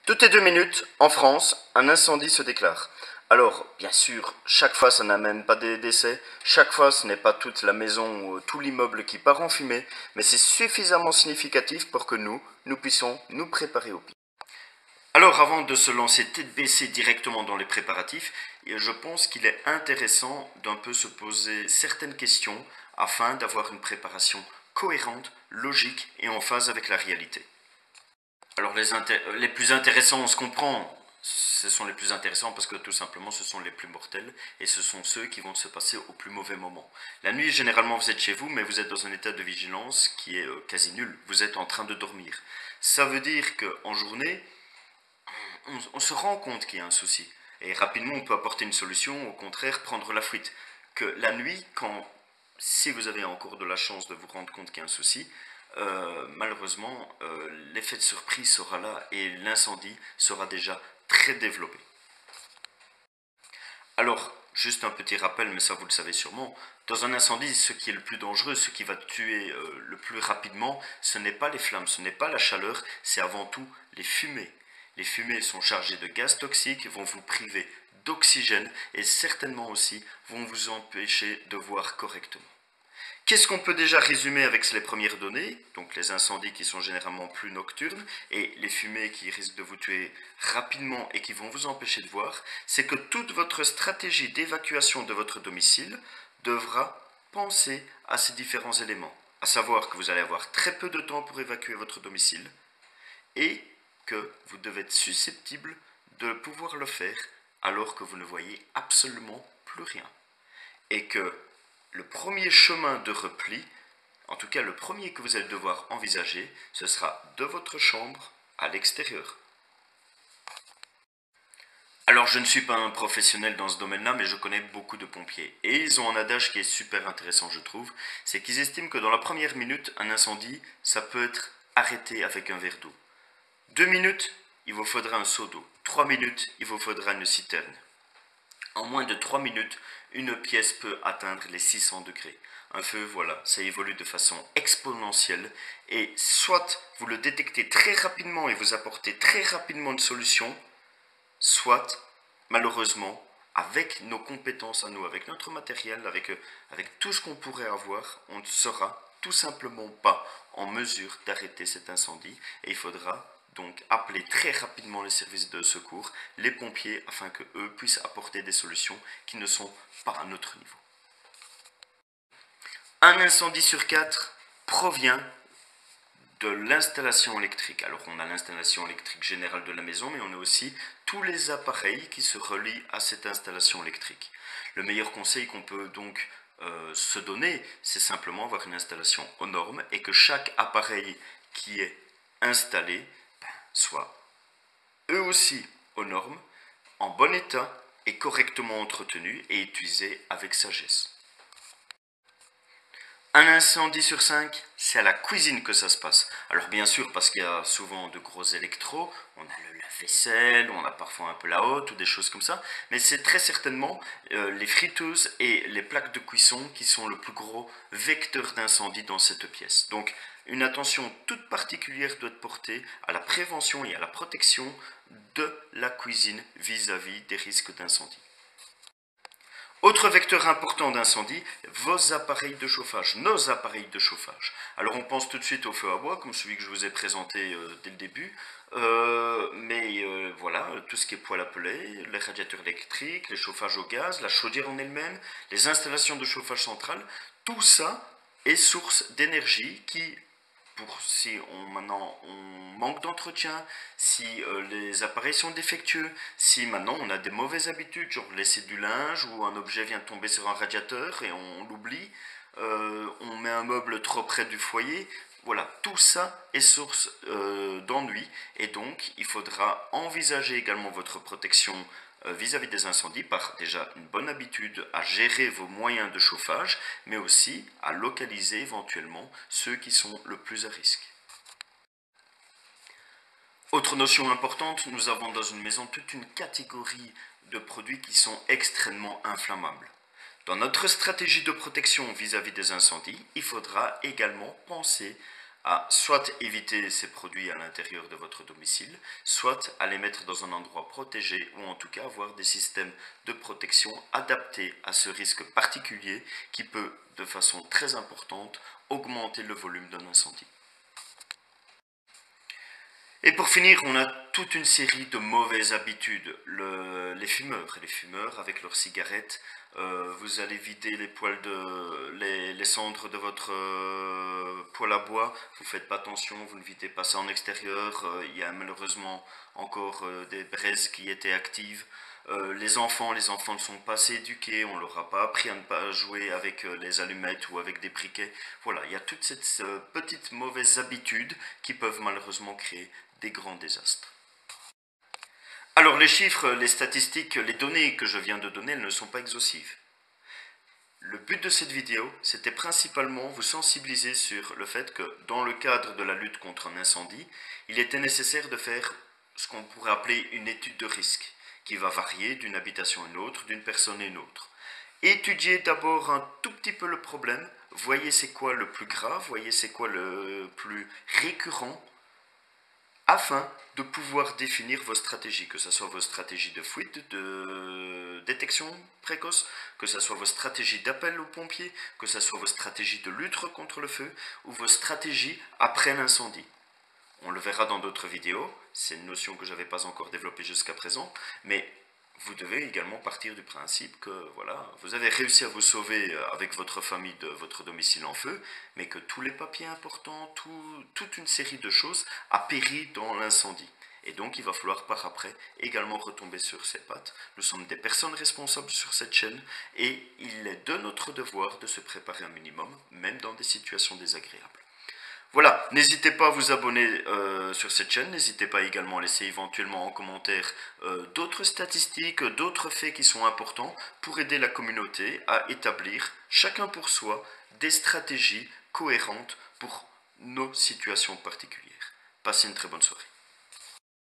Toutes les 2 minutes, en France, un incendie se déclare. Alors, bien sûr, chaque fois ça n'amène pas des décès, chaque fois ce n'est pas toute la maison ou tout l'immeuble qui part en fumée, mais c'est suffisamment significatif pour que nous puissions nous préparer au pire. Alors avant de se lancer tête baissée directement dans les préparatifs, je pense qu'il est intéressant d'un peu se poser certaines questions afin d'avoir une préparation cohérente, logique et en phase avec la réalité. Alors les plus intéressants, on se comprend, ce sont les plus intéressants parce que tout simplement ce sont les plus mortels et ce sont ceux qui vont se passer au plus mauvais moment. La nuit, généralement vous êtes chez vous, mais vous êtes dans un état de vigilance qui est quasi nul. Vous êtes en train de dormir. Ça veut dire qu'en journée, on se rend compte qu'il y a un souci. Et rapidement, on peut apporter une solution, au contraire, prendre la fuite. Que la nuit, si vous avez encore de la chance de vous rendre compte qu'il y a un souci, malheureusement, l'effet de surprise sera là et l'incendie sera déjà très développé. Alors, juste un petit rappel, mais ça vous le savez sûrement, dans un incendie, ce qui est le plus dangereux, ce qui va tuer le plus rapidement, ce n'est pas les flammes, ce n'est pas la chaleur, c'est avant tout les fumées. Les fumées sont chargées de gaz toxiques, vont vous priver d'oxygène et certainement aussi vont vous empêcher de voir correctement. Qu'est-ce qu'on peut déjà résumer avec les premières données? Donc les incendies qui sont généralement plus nocturnes et les fumées qui risquent de vous tuer rapidement et qui vont vous empêcher de voir, c'est que toute votre stratégie d'évacuation de votre domicile devra penser à ces différents éléments. À savoir que vous allez avoir très peu de temps pour évacuer votre domicile et que vous devez être susceptible de pouvoir le faire alors que vous ne voyez absolument plus rien. Et que le premier chemin de repli, en tout cas le premier que vous allez devoir envisager, ce sera de votre chambre à l'extérieur. Alors je ne suis pas un professionnel dans ce domaine-là, mais je connais beaucoup de pompiers. Et ils ont un adage qui est super intéressant, je trouve, c'est qu'ils estiment que dans la première minute, un incendie, ça peut être arrêté avec un verre d'eau. 2 minutes, il vous faudra un seau d'eau. 3 minutes, il vous faudra une citerne. En moins de 3 minutes, une pièce peut atteindre les 600 degrés. Un feu, voilà, ça évolue de façon exponentielle et soit vous le détectez très rapidement et vous apportez très rapidement une solution, soit, malheureusement, avec nos compétences à nous, avec notre matériel, avec tout ce qu'on pourrait avoir, on ne sera tout simplement pas en mesure d'arrêter cet incendie et il faudra donc appeler très rapidement les services de secours, les pompiers, afin qu'eux puissent apporter des solutions qui ne sont pas à notre niveau. Un incendie sur 4 provient de l'installation électrique. Alors on a l'installation électrique générale de la maison, mais on a aussi tous les appareils qui se relient à cette installation électrique. Le meilleur conseil qu'on peut donc se donner, c'est simplement avoir une installation aux normes et que chaque appareil qui est installé soit eux aussi aux normes, en bon état et correctement entretenu et utilisé avec sagesse. Un incendie sur 5, c'est à la cuisine que ça se passe. Alors bien sûr, parce qu'il y a souvent de gros électros, on a le lave-vaisselle, on a parfois un peu la hotte ou des choses comme ça, mais c'est très certainement les friteuses et les plaques de cuisson qui sont le plus gros vecteur d'incendie dans cette pièce. Donc une attention toute particulière doit être portée à la prévention et à la protection de la cuisine vis-à-vis des risques d'incendie. Autre vecteur important d'incendie, vos appareils de chauffage, nos appareils de chauffage. Alors on pense tout de suite au feu à bois, comme celui que je vous ai présenté dès le début, mais voilà, tout ce qui est poêle à pellet, les radiateurs électriques, les chauffages au gaz, la chaudière en elle-même, les installations de chauffage central, tout ça est source d'énergie qui, si maintenant on manque d'entretien, si les appareils sont défectueux, si maintenant on a des mauvaises habitudes, genre laisser du linge ou un objet vient de tomber sur un radiateur et on l'oublie, on met un meuble trop près du foyer, voilà, tout ça est source d'ennui et donc il faudra envisager également votre protection vis-à-vis des incendies par déjà une bonne habitude à gérer vos moyens de chauffage, mais aussi à localiser éventuellement ceux qui sont le plus à risque. Autre notion importante, nous avons dans une maison toute une catégorie de produits qui sont extrêmement inflammables. Dans notre stratégie de protection vis-à-vis des incendies, il faudra également penser à soit éviter ces produits à l'intérieur de votre domicile, soit à les mettre dans un endroit protégé ou en tout cas avoir des systèmes de protection adaptés à ce risque particulier qui peut de façon très importante augmenter le volume d'un incendie. Et pour finir, on a toute une série de mauvaises habitudes. Les fumeurs avec leurs cigarettes, vous allez vider les cendres de votre poêle à bois, vous ne faites pas attention, vous ne videz pas ça en extérieur, il y a malheureusement encore des braises qui étaient actives. Les enfants ne sont pas assez éduqués, on leur a pas appris à ne pas jouer avec les allumettes ou avec des briquets. Voilà, il y a toutes ces petites mauvaises habitudes qui peuvent malheureusement créer des grands désastres. Alors les chiffres, les statistiques, les données que je viens de donner, elles ne sont pas exhaustives. Le but de cette vidéo, c'était principalement vous sensibiliser sur le fait que dans le cadre de la lutte contre un incendie, il était nécessaire de faire ce qu'on pourrait appeler une étude de risque, qui va varier d'une habitation à une autre, d'une personne à une autre. Étudiez d'abord un tout petit peu le problème, voyez c'est quoi le plus grave, voyez c'est quoi le plus récurrent, afin de pouvoir définir vos stratégies, que ce soit vos stratégies de fuite, de détection précoce, que ce soit vos stratégies d'appel aux pompiers, que ce soit vos stratégies de lutte contre le feu ou vos stratégies après l'incendie. On le verra dans d'autres vidéos, c'est une notion que je n'avais pas encore développée jusqu'à présent, mais vous devez également partir du principe que voilà, vous avez réussi à vous sauver avec votre famille de votre domicile en feu, mais que tous les papiers importants, toute une série de choses a péri dans l'incendie. Et donc il va falloir par après également retomber sur ses pattes. Nous sommes des personnes responsables sur cette chaîne et il est de notre devoir de se préparer un minimum, même dans des situations désagréables. Voilà, n'hésitez pas à vous abonner sur cette chaîne, n'hésitez pas également à laisser éventuellement en commentaire d'autres statistiques, d'autres faits qui sont importants pour aider la communauté à établir, chacun pour soi, des stratégies cohérentes pour nos situations particulières. Passez une très bonne soirée.